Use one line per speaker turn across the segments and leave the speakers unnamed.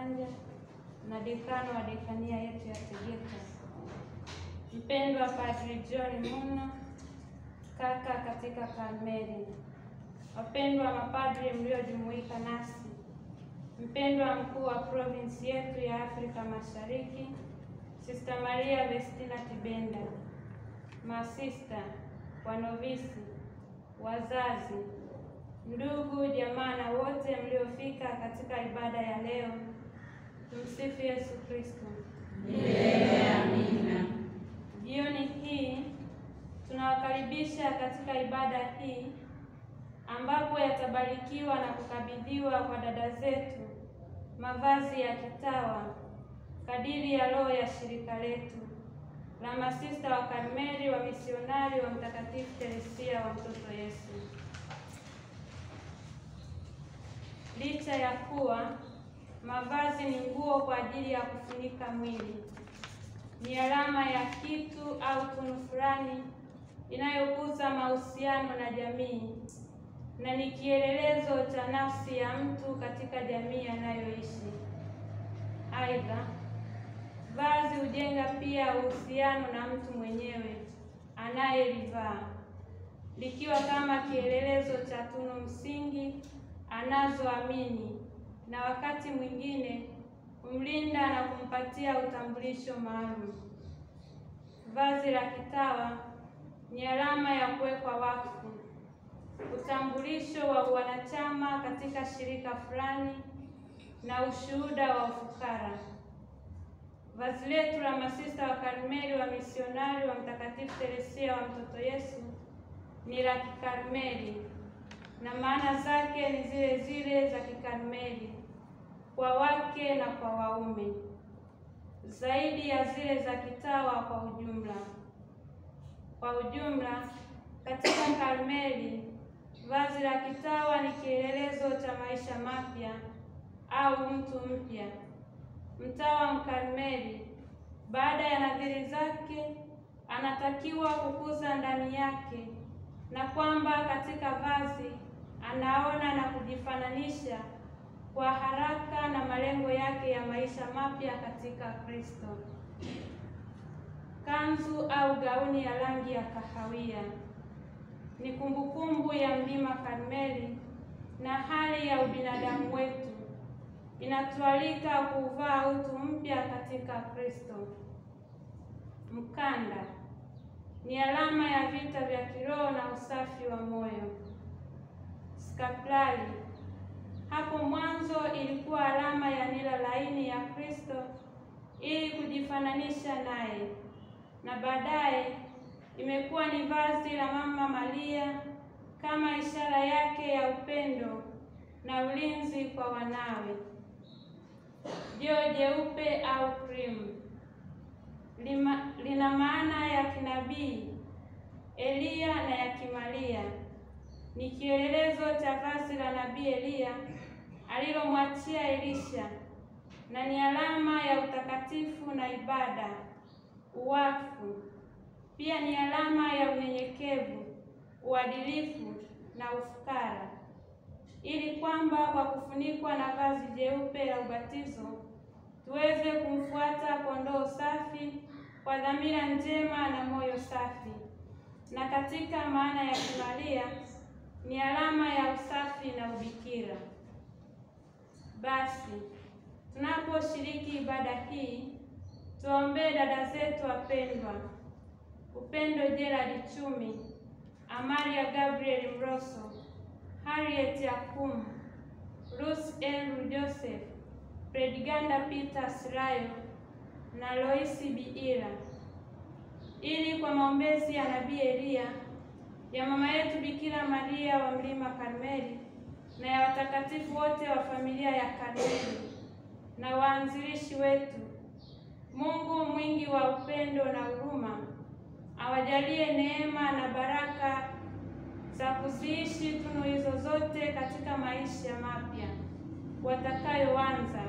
Masanja na dekano wa dekania yetu ya Tegeta, mpendwa Padri John Muno, kaka katika Karmeli, wapendwa mapadri mliojumuika nasi, mpendwa mkuu wa province yetu ya Afrika Mashariki, Sister Maria Vestina Tibenda, masista, wanovisi, wazazi, ndugu, jamaa na wote mliofika katika ibada ya leo. Tumsifu Yesu Kristo.
Milele amina.
Jioni hii tunawakaribisha katika ibada hii ambapo yatabarikiwa na kukabidhiwa kwa dada zetu mavazi ya kitawa kadiri ya roho ya shirika letu la masista wa Karmeli wa misionari wa Mtakatifu Teresia wa Mtoto Yesu. Licha ya kuwa mavazi ni nguo kwa ajili ya kufunika mwili, ni alama ya kitu au tunu fulani inayokuza mahusiano na jamii na ni kielelezo cha nafsi ya mtu katika jamii anayoishi. Aidha, vazi hujenga pia uhusiano na mtu mwenyewe anayelivaa, likiwa kama kielelezo cha tunu msingi anazoamini na wakati mwingine humlinda na kumpatia utambulisho maalum. Vazi la kitawa ni alama ya kuwekwa wakfu, utambulisho wa wanachama katika shirika fulani na ushuhuda wa ufukara. Vazi letu la masista wa Karmeli wa misionari wa Mtakatifu Teresia wa Mtoto Yesu ni la Kikarmeli na maana zake ni zile zile za Kikarmeli kwa wake na kwa waume, zaidi ya zile za kitawa kwa ujumla. Kwa ujumla, katika Karmeli, vazi la kitawa ni kielelezo cha maisha mapya au mtu mpya. Mtawa Mkarmeli, baada ya nadhiri zake, anatakiwa kukuza ndani yake, na kwamba katika vazi anaona na kujifananisha kwa haraka na malengo yake ya maisha mapya katika Kristo. Kanzu au gauni ya rangi ya kahawia ni kumbukumbu ya mlima Karmeli na hali ya ubinadamu wetu, inatualika kuvaa utu mpya katika Kristo. Mkanda ni alama ya vita vya kiroho na usafi wa moyo. Skaplari hapo mwanzo ilikuwa alama ya nira laini ya Kristo ili kujifananisha naye, na baadaye imekuwa ni vazi la Mama Maria kama ishara yake ya upendo na ulinzi kwa wanawe. Joho jeupe au krimu lina maana ya kinabii Eliya na ya kimaria. Ni kielelezo cha vazi la nabii Eliya alilomwachia Elisha na ni alama ya utakatifu na ibada, uwakfu. Pia ni alama ya unyenyekevu, uadilifu na ufukara, ili kwamba kwa kufunikwa na vazi jeupe la ubatizo tuweze kumfuata kondoo safi kwa dhamira njema na moyo safi. Na katika maana ya kimaria ni alama ya usafi na ubikira. Basi tunaposhiriki ibada hii, tuombee dada zetu wapendwa Upendo Gerald Chumi, Amaria Gabriel Mroso, Harriet Yakum, Ruth Andrew Joseph, Predganda Peter Sirayo na Loisi Biira, ili kwa maombezi ya nabii Eliya, ya mama yetu Bikira Maria wa mlima Karmeli na ya watakatifu wote wa familia ya Karmeli na waanzilishi wetu, Mungu mwingi wa upendo na huruma awajalie neema na baraka za kuziishi tunu hizo zote katika maisha mapya watakayoanza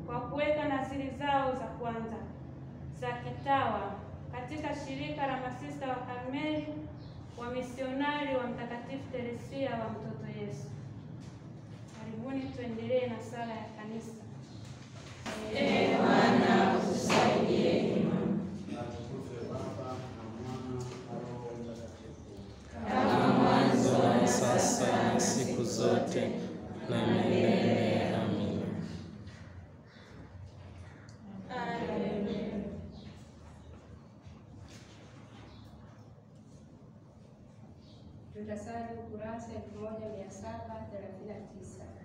kwa kuweka nadhiri zao za kwanza za kitawa katika shirika la masista wa Karmeli wa misionari wa Mtakatifu Teresia wa Mtoto Yesu. Karibuni tuendelee na sala ya kanisa.
Tutasali ukurasa 1739.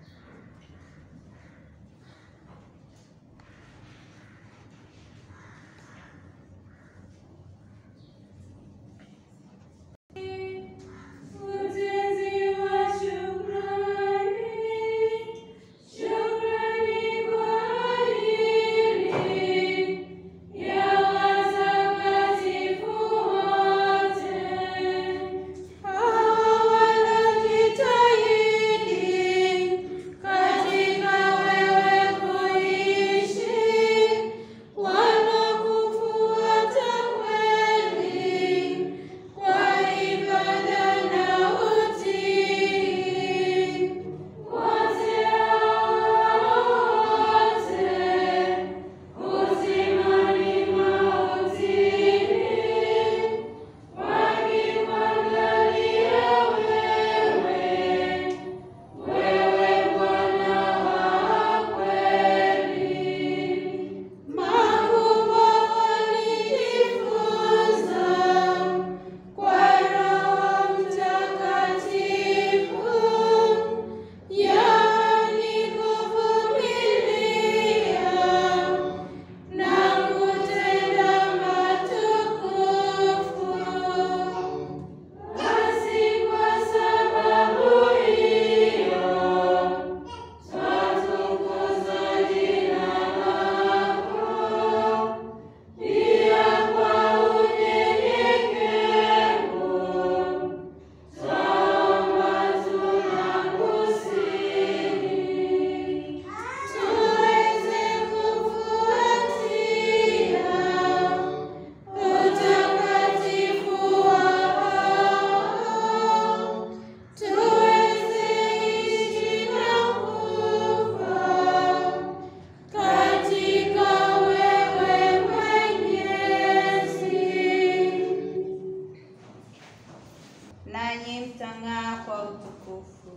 Nanyi mtang'aa kwa utukufu.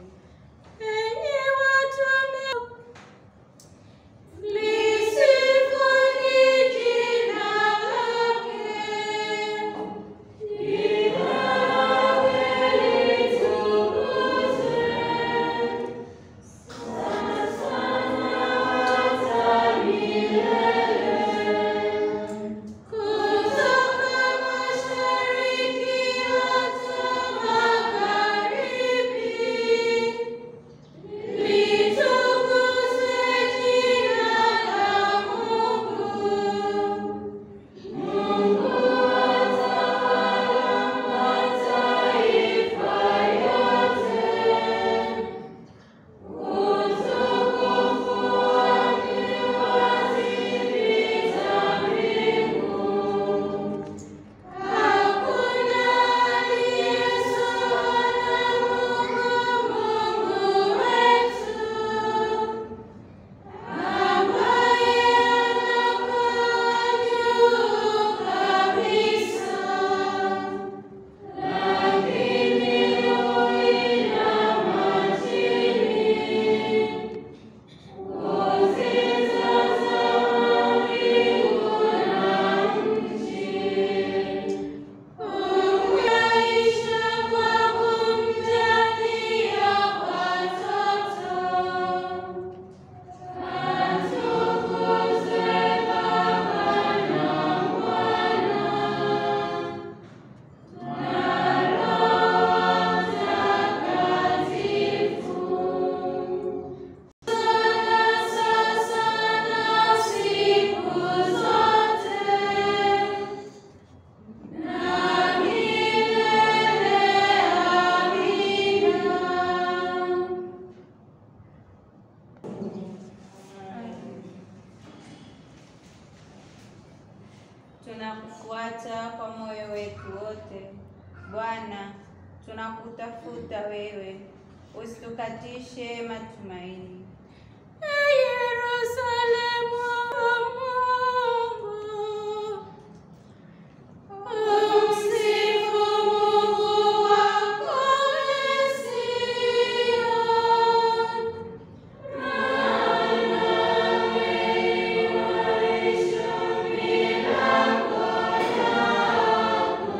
Enyi watumishi, lisifuni jina lake. Jina lake litukuzwe, sasa na hata milele. Kutoka mashariki hata magharibi, litukuzwe jina la Mungu. Mungu atawala mataifa yote. Utukufu wake wazipita mbingu. Hakuna aliye sawa na Mungu wetu, ambaye anakaa juu kabisa, lakini huinama chini. Huzitazama mbingu na nchi. Humaisha kwa kumjalia watoto. Atukuzwe Baba na Mwana na Roho Mtakatifu, sasa na siku zote na milele. Amina.
Tunakufuata kwa moyo wetu wote. Bwana, tunakutafuta wewe, usitukatishe matumaini.
Yerusalemu wa Mungu, umsifu Mungu wako Sion, maana ameimarisha milango yako.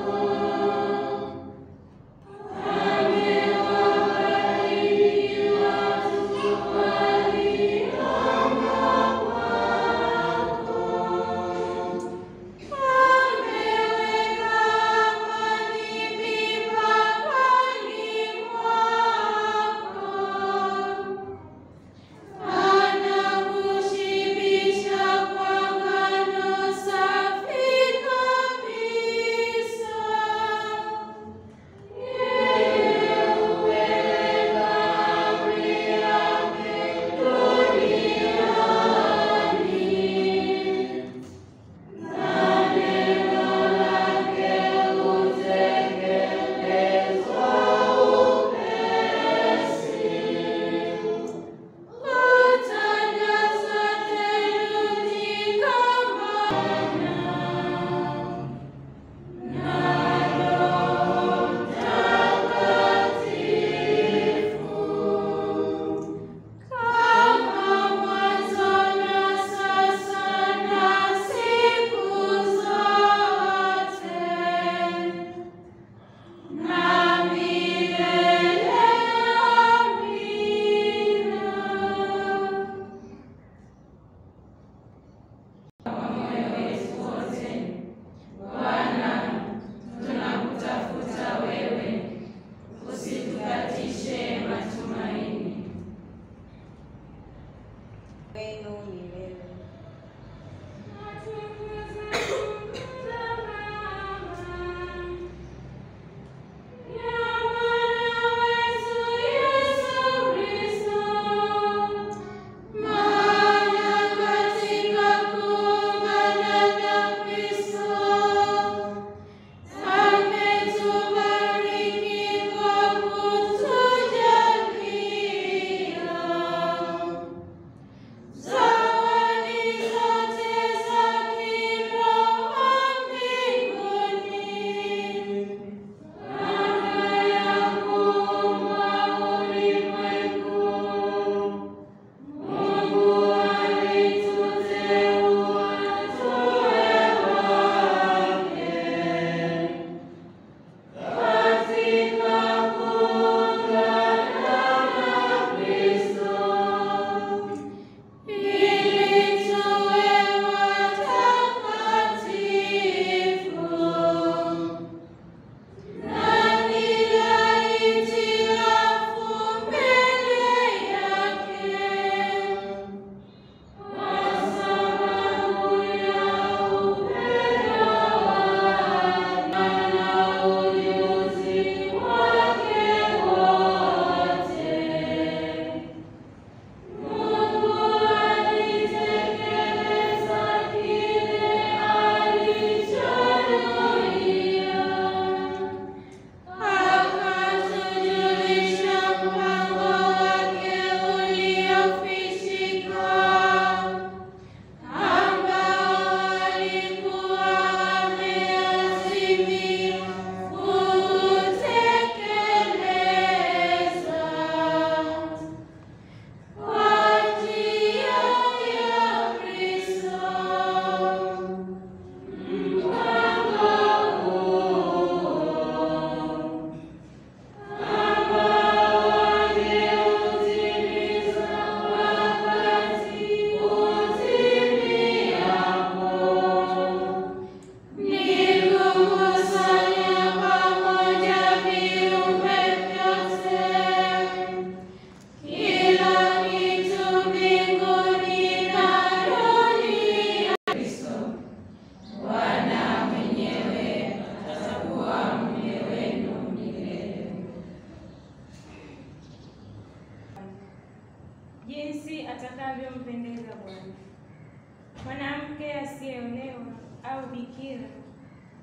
asiyeolewa au bikira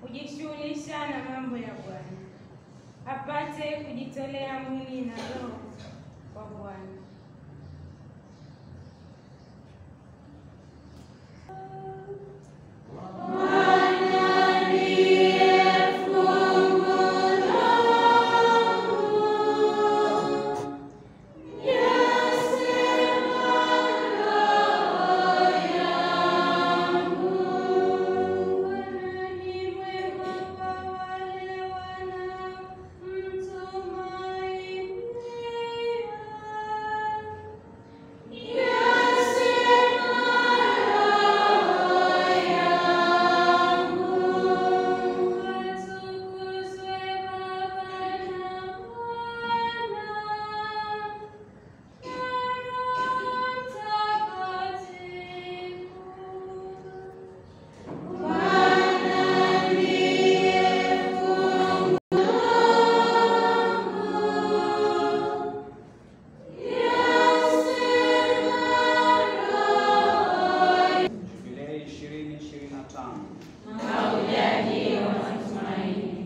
hujishughulisha na mambo ya Bwana, apate kujitolea mwili na roho kwa Bwana.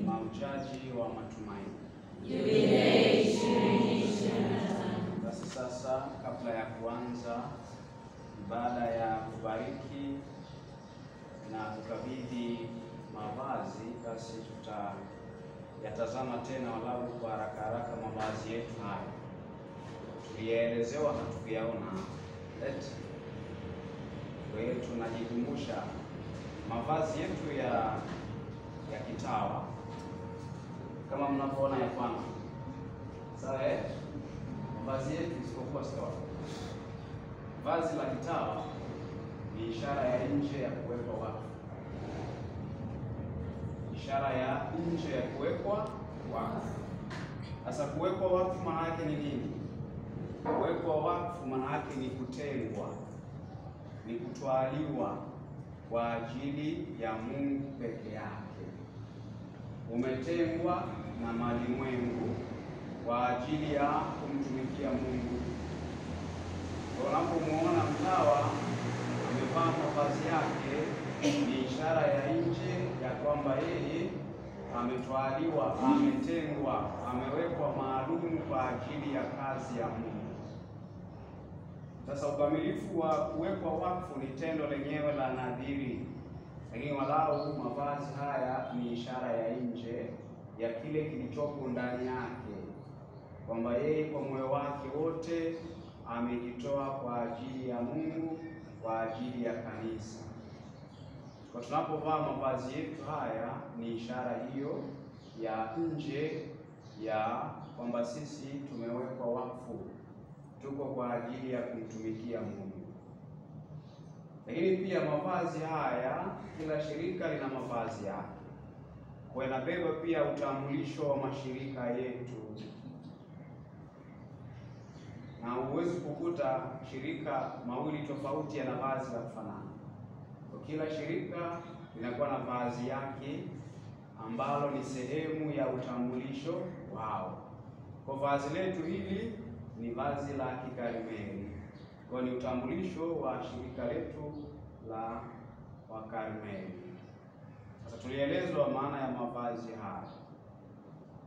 Mahujaji wa matumaini.
Jubilei 2025.
Basi sasa, kabla ya kuanza ibada ya kubariki na kukabidhi mavazi, basi tutayatazama tena walau kwa haraka haraka mavazi yetu haya. Tulielezewa na tukiyaona. Kwa hiyo tunajikumbusha mavazi yetu ya kitawa kama mnavyoona ya kwanza. Sawa mavazi yetu isipokuwa sawa. Vazi la kitawa ni ishara ya nje ya kuwekwa wakfu. Ishara ya nje ya kuwekwa wakfu. Sasa kuwekwa wakfu maana yake ni nini? Kuwekwa wakfu maana yake ni kutengwa, ni kutwaliwa kwa ajili ya Mungu peke yake. Umetengwa na malimwengu kwa ajili ya kumtumikia Mungu. Unapomuona mtawa amevaa mavazi yake, ni ishara ya nje ya kwamba yeye ametwaliwa, ametengwa, amewekwa maalum kwa ajili ya kazi ya Mungu. Sasa ukamilifu wa kuwekwa wakfu ni tendo lenyewe la nadhiri, lakini walau mavazi haya ni ishara ya nje ya kile kilichopo ndani yake, kwamba yeye kwa moyo wake wote amejitoa kwa ajili ya Mungu, kwa ajili ya kanisa. Kwa tunapovaa mavazi yetu haya ni ishara hiyo ya nje ya kwamba sisi tumewekwa wakfu, tuko kwa ajili ya kumtumikia Mungu. Lakini pia mavazi haya, kila shirika lina mavazi yake, kwa inabeba pia utambulisho wa mashirika yetu, na huwezi kukuta shirika mawili tofauti yana vazi la kufanana. Kwa kila shirika linakuwa na vazi yake ambalo ni sehemu ya utambulisho wao. Kwa vazi letu hili ni vazi la Kikarmeli, kwa ni utambulisho wa shirika letu la Wakarmeli. Sasa tulielezwa maana ya mavazi haya,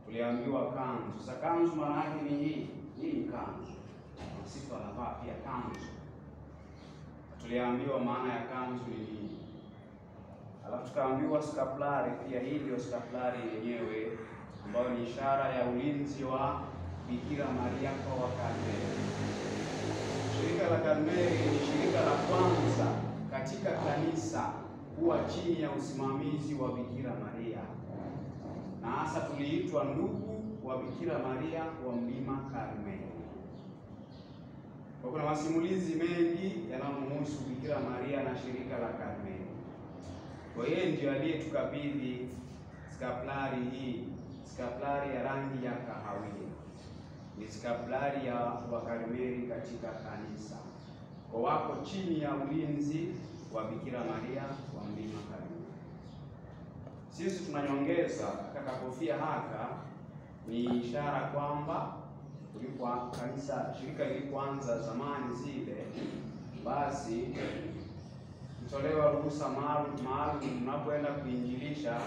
tuliambiwa kanzu. Sasa kanzu maana yake ni hii ni kanzu, sisi wanavaa pia kanzu. Tuliambiwa maana ya kanzu ni nini, alafu tukaambiwa skapulari pia. Hii ndio skapulari yenyewe ambayo ni ishara ya ulinzi wa Bikira Maria kwa Wakarmeli. Shirika la Karmeli ni shirika la kwanza katika kanisa kuwa chini ya usimamizi wa Bikira Maria, na hasa tuliitwa ndugu wa Bikira Maria wa Mlima Karmeli. Kwa kuna masimulizi mengi yanayomhusu Bikira Maria na shirika la Karmeli. Kwa yeye ndio aliyetukabidhi skapulari hii, skapulari ya rangi ya kahawia. Ni skapulari ya Wakarmeli katika kanisa, kwa wako chini ya ulinzi wa Bikira Maria wa Mlima Karmeli. Sisi tunanyongeza kaka kofia haka, ni ishara kwamba kulikuwa kanisa, shirika lilipoanza zamani zile, basi kutolewa ruhusa maalum mnapoenda kuinjilisha,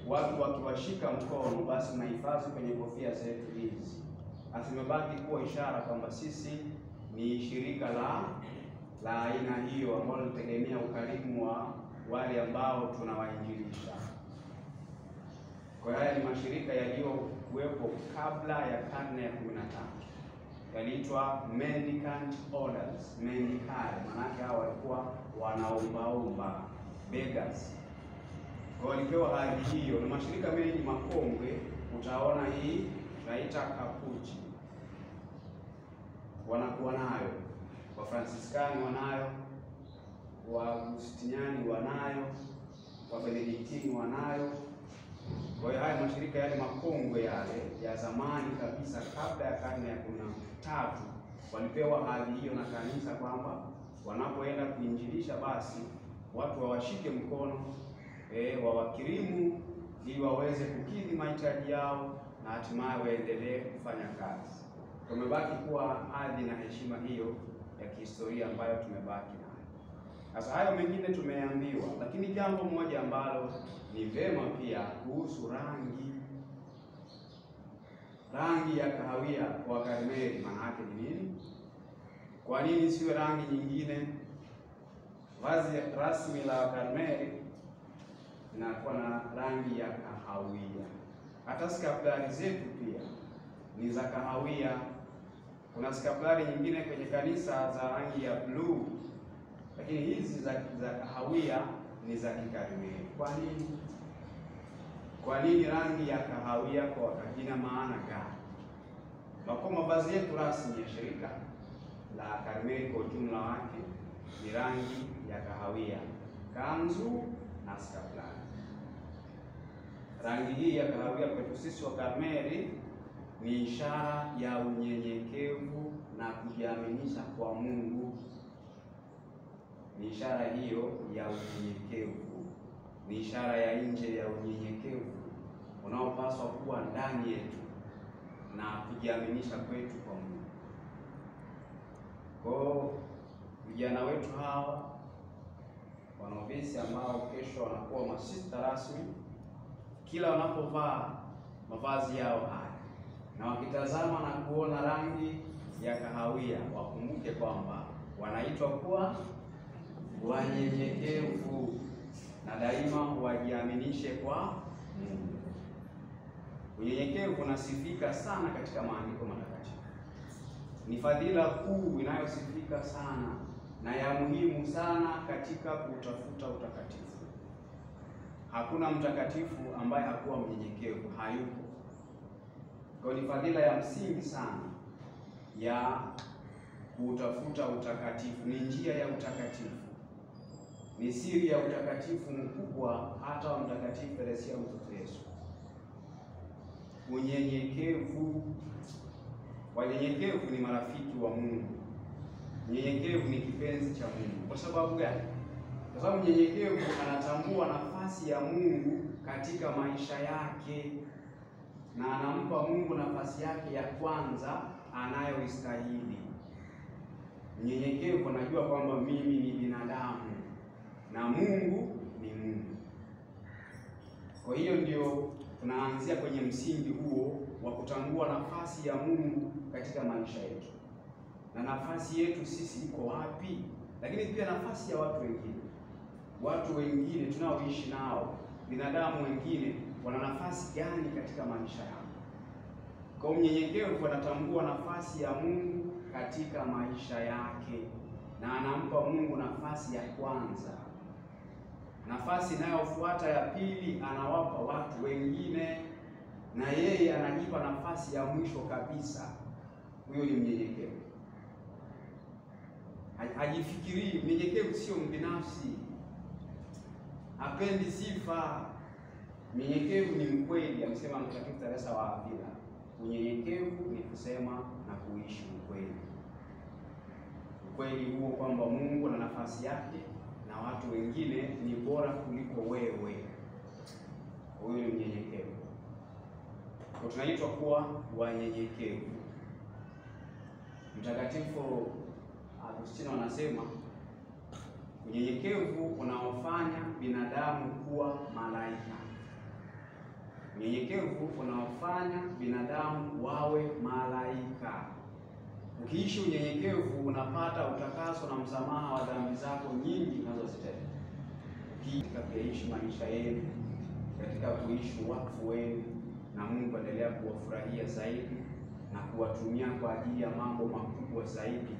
watu wakiwashika mkono, basi mnahifadhi kwenye kofia zetu hizi. Asimebaki kuwa ishara kwamba sisi ni shirika la aina hiyo ambalo linategemea ukarimu wa wale ambao tunawainjilisha. Kwa hiyo haya ni mashirika yaliyokuwepo kabla ya karne ya 15. Yaliitwa mendicant orders, mendicare, maanake hao walikuwa wanaombaomba, beggars. Kwa hiyo walipewa hadhi hiyo, na mashirika mengi makongwe utaona hii tunaita kapuchi wanakuwa nayo. Wafransiskani wanayo, Waagustiniani wanayo, Wabenediktini wanayo. Kwa hiyo haya mashirika yale makongwe yale ya zamani kabisa kabla ya karne ya 13 walipewa hadhi hiyo na kanisa kwamba wanapoenda kuinjilisha basi watu wawashike mkono, wawakirimu ili waweze kukidhi mahitaji yao na hatimaye waendelee kufanya kazi. Tumebaki kuwa hadhi na heshima hiyo ya kihistoria ambayo tumebaki nayo. Sasa hayo mengine tumeambiwa, lakini jambo moja ambalo ni vema pia kuhusu rangi ya kahawia kwa Karmeli, maana yake ni nini? Kwa nini siwe rangi nyingine? Vazi rasmi la Karmeli linakuwa na rangi ya kahawia. Hata skapulari zetu pia ni za kahawia. Kuna skapulari nyingine kwenye kanisa za rangi ya bluu, lakini hizi za kahawia ni za Kikarmeli. Kwa nini? Kwa nini rangi ya kahawia kwa wakati? Ina maana gani? Kwa mavazi yetu rasmi ya shirika la Karmeli kwa ujumla wake ni rangi ya kahawia, kanzu na skapulari. Rangi hii ya kahawia kwetu sisi wa Karmeli ni ishara ya unyenyekevu na kujiaminisha kwa Mungu. Ni ishara hiyo ya unyenyekevu, ni ishara ya nje ya unyenyekevu unaopaswa kuwa ndani yetu na kujiaminisha kwetu kwa Mungu. Kwa vijana wetu hawa wanovisi ambao kesho wanakuwa masista rasmi, kila wanapovaa mavazi yao haya na wakitazama na kuona rangi ya kahawia, wakumbuke kwamba wanaitwa kuwa wanyenyekevu na daima wajiaminishe kwa Mungu. Unyenyekevu unasifika sana katika maandiko matakatifu. Ni fadhila kuu inayosifika sana na ya muhimu sana katika kutafuta utakatifu. Hakuna mtakatifu ambaye hakuwa mnyenyekevu, hayupo. Kwa ni fadhila ya msingi sana ya kutafuta utakatifu, ni njia ya utakatifu, ni siri ya utakatifu mkubwa hata wa Mtakatifu Teresia mtoto Yesu. Unyenyekevu, wanyenyekevu ni marafiki wa Mungu. Mnyenyekevu ni kipenzi cha Mungu. Kwa sababu gani? Kwa sababu mnyenyekevu anatambua nafasi ya Mungu katika maisha yake na anampa Mungu nafasi yake ya kwanza anayoistahili. Mnyenyekevu anajua kwamba mimi ni binadamu na Mungu ni Mungu. Kwa hiyo ndio tunaanzia kwenye msingi huo wa kutambua nafasi ya Mungu katika maisha yetu. Na nafasi yetu sisi iko wapi? Lakini pia nafasi ya watu wengine tunaoishi nao, binadamu wengine wana nafasi gani katika maisha yao? Kwa mnyenyekevu anatambua nafasi ya Mungu katika maisha yake na anampa Mungu nafasi ya kwanza. Nafasi inayofuata ya pili anawapa watu wengine, na yeye anajipa nafasi ya mwisho kabisa. Huyo ni mnyenyekevu. Hajifikirii. Mnyenyekevu sio mbinafsi, hapendi sifa. Mnyenyekevu ni mkweli, amesema Mtakatifu Teresa wa Avila. Unyenyekevu ni kusema na kuishi ukweli. Ukweli huo kwamba Mungu na nafasi yake na watu wengine ni bora kuliko wewe. Huyo ni mnyenyekevu. Kwa tunaitwa kuwa wanyenyekevu. Mtakatifu Agustino anasema unyenyekevu unaofanya binadamu kuwa malaika, unyenyekevu unaofanya binadamu wawe malaika. Ukiishi unyenyekevu unapata utakaso na msamaha wa dhambi zako nyingi unazozitenda. Katika kuishi maisha yenu, katika kuishi wakfu wenu, na Mungu endelea kuwafurahia zaidi na kuwatumia kwa ajili ya mambo makubwa zaidi,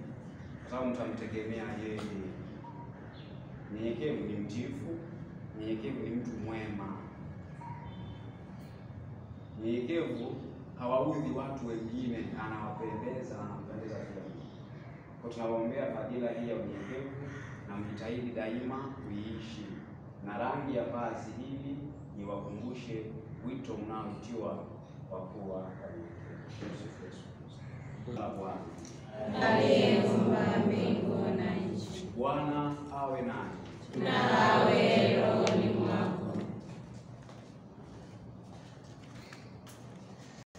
kwa sababu mtamtegemea yeye. Mnyenyekevu ni mtiifu, mnyenyekevu ni mtu mwema. Mnyenyekevu hawaudhi watu wengine, anawapendeza, anampendeza kila mtu. Kwa tunawaombea fadhila hii ya unyenyekevu na mjitahidi daima kuiishi. Na rangi ya vazi hili niwakumbushe wito mnaoitiwa wa kuwa wanyenyekevu. Bwana
aliyeumba mbingu na nchi.
Bwana awe nanyi
na awe rohoni mwako.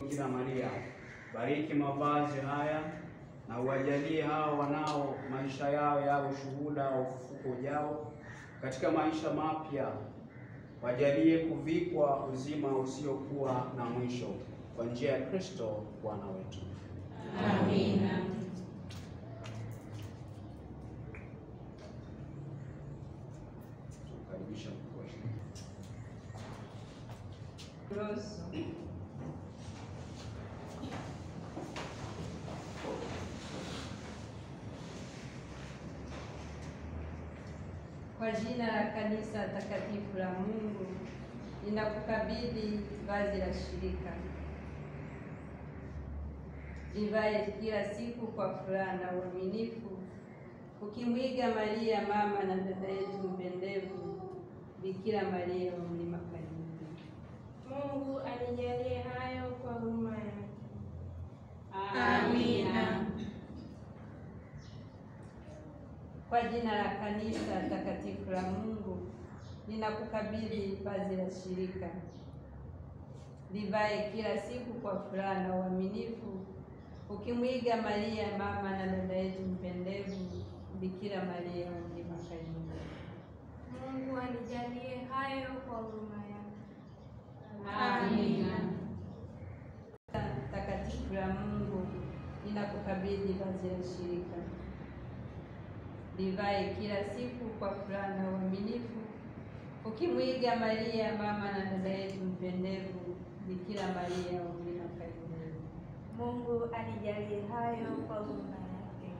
Bikira Maria, bariki mavazi haya na uwajalie hao wanao maisha yao yawe shuhuda wa ufufuko ujao. Katika maisha mapya wajalie kuvikwa uzima usiokuwa na mwisho kwa njia ya Kristo Bwana wetu.
Amina.
Tukaribisha mkosha.
Kwa jina la kanisa takatifu la Mungu, ninakukabidhi vazi la shirika. Livae kila siku kwa furaha na uaminifu, ukimwiga Maria mama na dada yetu mpendevu, Bikira Maria wa Mlima Kayuni.
Mungu anijalie hayo kwa huruma yake.
Amina.
Kwa jina la kanisa takatifu la Mungu, ninakukabidhi vazi la shirika. Livae kila siku kwa furaha na uaminifu, ukimwiga Maria mama na dada yetu mpendevu, Bikira Maria wa Mlima Kayuni.
Mungu anijalie hayo kwa huruma yake.
Amina.
Takatifu la Mungu, ninakukabidhi vazi la shirika. Livae kila siku kwa furaha na uaminifu, ukimwiga Maria mama na dada yetu mpendevu, Bikira Maria wa Mlima Kayuni.
Mungu anijalie hayo kwa huruma yake.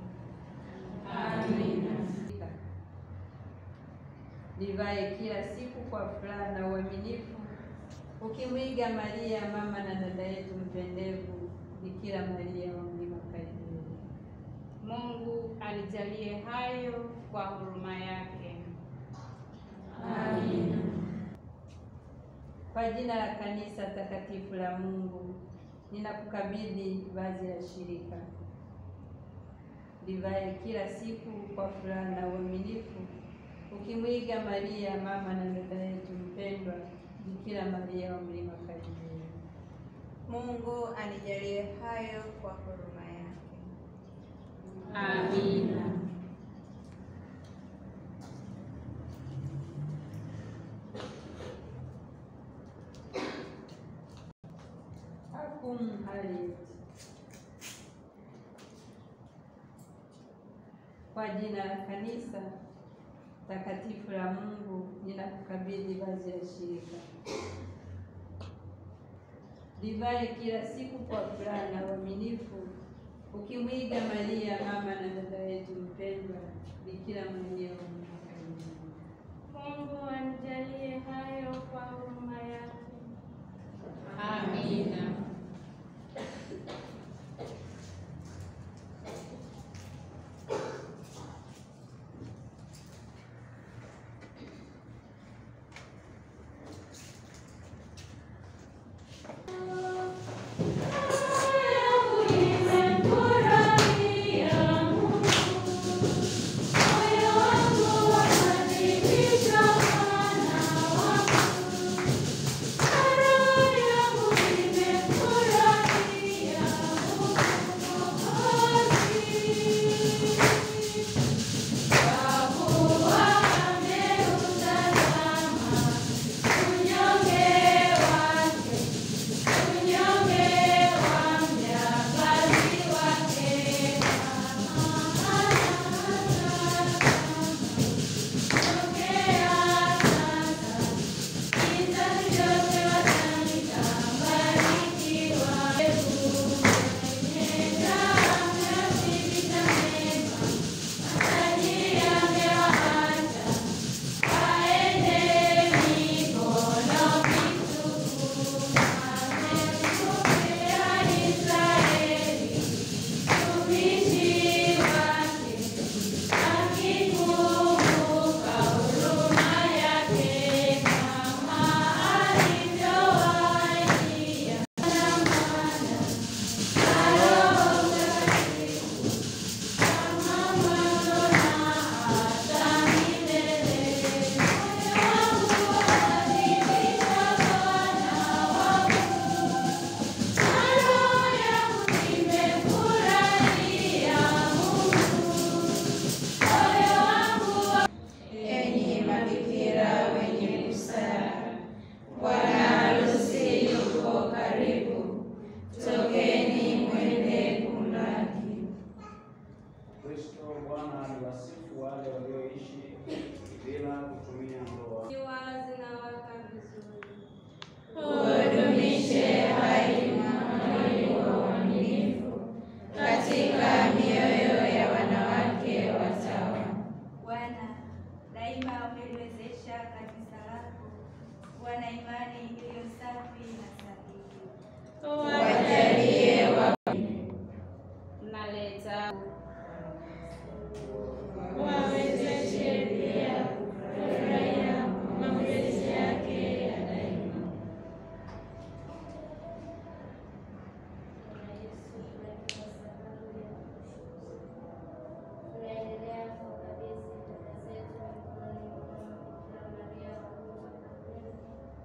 Amina.
Livae kila siku kwa furaha na uaminifu, ukimwiga Maria mama na dada yetu mpendevu, Bikira Maria wa Mlima Kayuni.
Mungu anijalie hayo kwa huruma yake.
Amina.
Kwa jina la kanisa takatifu la Mungu, ninakukabidhi vazi la shirika. Livae kila siku kwa furaha na uaminifu, ukimwiga Maria mama na dada yetu mpendwa, Bikira Maria wa Mlima Kayuni.
Mungu anijalie hayo kwa huruma yake.
Amina.
Kwa jina la kanisa takatifu la Mungu, ninakukabidhi vazi la shirika. Livae kila siku kwa furaha na uaminifu, ukimwiga Maria mama na dada yetu mpendwa, Bikira Maria wa Mlima Kayuni.
Mungu anijalie hayo kwa huruma yake.
Amina.
Moyo wangu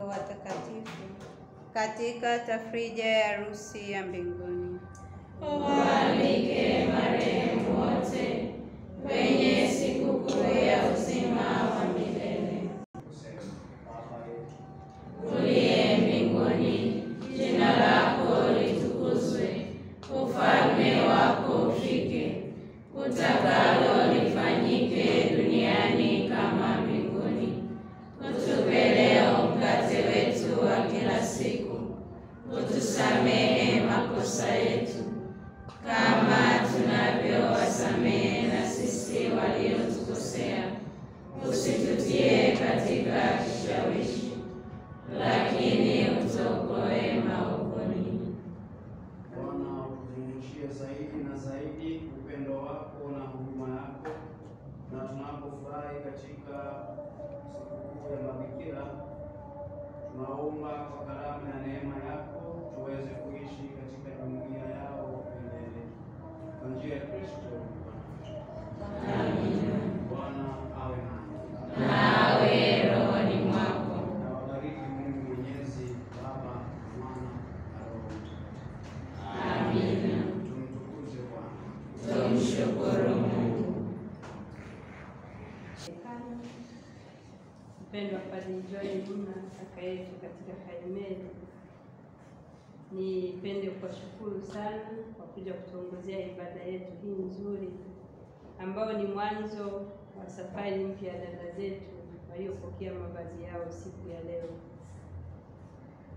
watakatifu katika tafrija ya harusi ya mbinguni.
Uwaalike marehemu wote kwenye sikukuu ya uzima wa milele. Uliye mbinguni, jina lako litukuzwe, ufalme wako ufike, utakalo lifanyike duniani kama mbinguni. Utupe leo mkate wetu wa kila siku, utusamehe makosa yetu kama tunavyowasamehe na sisi waliotukosea, usitutie katika kishawishi, lakini utuokoe maovuni.
Bwana, utuzungushie zaidi na zaidi upendo wako na huruma yako, na tunapofurahi katika sikukuu ya mabikira, tunaomba kwa karama ya neema yako tuweze kuishi katika jumuiya yao milele. Kwa njia ya Kristo
Amina.
Bwana awe nanyi.
Nawe rohoni mwako.
Na wabariki Mungu Mwenyezi, Baba, Mwana na Roho Mtakatifu.
Amina.
Tumtukuze Bwana.
Tumshukuru Mungu.
Mpendwa Padre Joel Juma, kaka yetu katika Karmeli, nipende kuwashukuru sana kwa kuja kutuongozea ibada yetu hii nzuri ambao ni mwanzo wa safari mpya ya dada zetu waliopokea mavazi yao siku ya leo.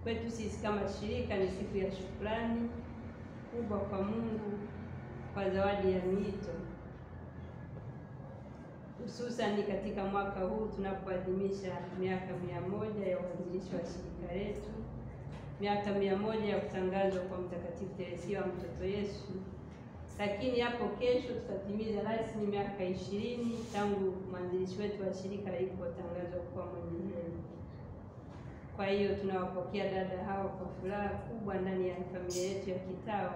Kwetu sisi kama shirika ni siku ya shukrani kubwa kwa Mungu kwa zawadi ya miito, hususani katika mwaka huu tunapoadhimisha miaka 100 ya uanzilishi wa shirika letu, miaka 100 ya kutangazwa kwa Mtakatifu Teresia wa Mtoto Yesu, lakini hapo kesho tutatimiza rasmi miaka 20 tangu mwanzilishi wetu wa shirika alipotangazwa kuwa mwenye heri. Kwa hiyo tunawapokea dada hao kwa furaha kubwa ndani ya familia yetu ya kitawa,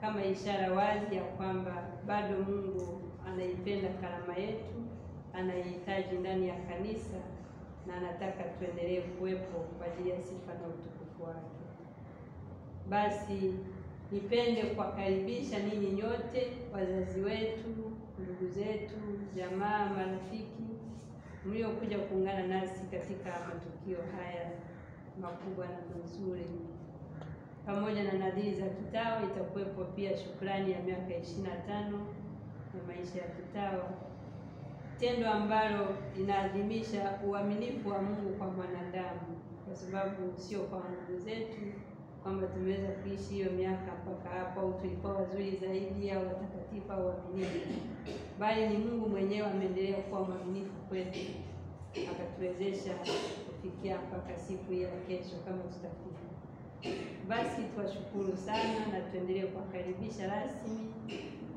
kama ishara wazi ya kwamba bado Mungu anaipenda karama yetu, anaihitaji ndani ya kanisa na anataka tuendelee kuwepo kwa ajili ya sifa na utukufu wake. Basi nipende kuwakaribisha ninyi nyote, wazazi wetu, ndugu zetu, jamaa, marafiki mliokuja kuungana nasi katika matukio haya makubwa na mazuri. Pamoja na nadhiri za kitawa itakuwepo pia shukrani ya miaka 25 ya maisha ya kitawa, tendo ambalo linaadhimisha uaminifu wa Mungu kwa mwanadamu, kwa sababu sio kwa nguvu zetu kwamba tumeweza kuishi hiyo miaka mpaka hapo au tulikuwa wazuri zaidi au watakatifu au waaminifu, bali ni Mungu mwenyewe ameendelea kuwa mwaminifu kwetu akatuwezesha kufikia mpaka siku ya kesho kama tutafika. Basi tuwashukuru sana na tuendelee kuwakaribisha rasmi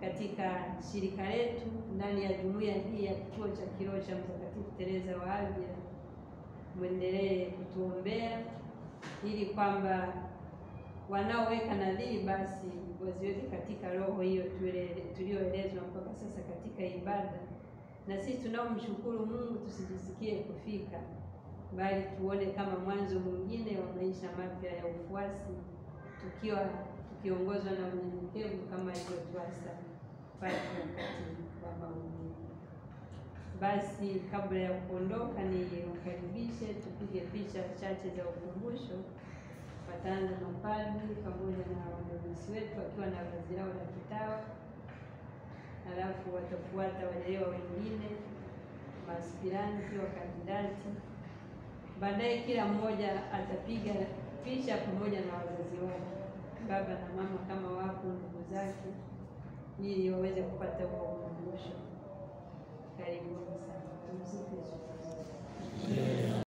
katika shirika letu ndani ya jumuiya hii ya kituo cha kiroho cha Mtakatifu Teresa wa Avila. Muendelee kutuombea ili kwamba wanaoweka nadhiri basi waziweke katika roho hiyo tulioelezwa mpaka sasa katika ibada, na sisi tunaomshukuru Mungu tusijisikie kufika, bali tuone kama mwanzo mwingine wa maisha mapya ya ufuasi, tukiongozwa na unyenyekevu kama ilivyotuasa pale wakati wa maombi. Basi kabla ya kuondoka, ni wakaribishe tupige picha chache za ukumbusho. Wataanza mapadri pamoja na wadadisi wetu wakiwa na vazi lao la kitawa, halafu watafuata walelewa wengine, maaspiranti wa kandidati. Baadaye kila mmoja atapiga picha pamoja na wazazi wake, baba na mama kama wapo, ndugu zake, ili waweze kupata huo ukumbusho. Karibuni sana. Tumsifu Yesu Kristo.